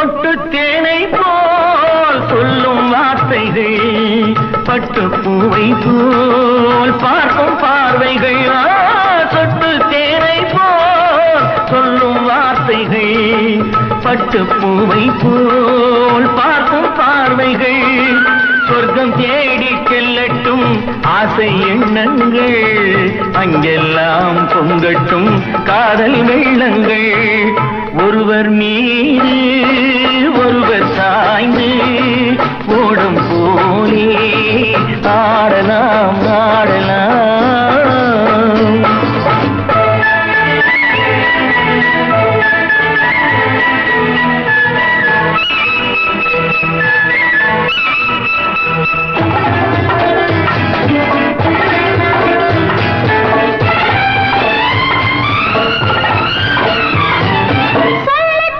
சொட்டு தேனை போல் சொல்லும் வார்த்தைகள், பட்டு பூவை போல் பார்க்கும் பார்வைகள். சொட்டு தேனை போல் சொல்லும் வார்த்தைகள், பட்டு பூவை போல் பார்க்கும் பார்வைகள். சொர்க்கம் தேடி செல்லட்டும் ஆசை எண்ணங்கள், அங்கெல்லாம் பொங்கட்டும் காதல் வெள்ளங்கள். ஒருவர் மீது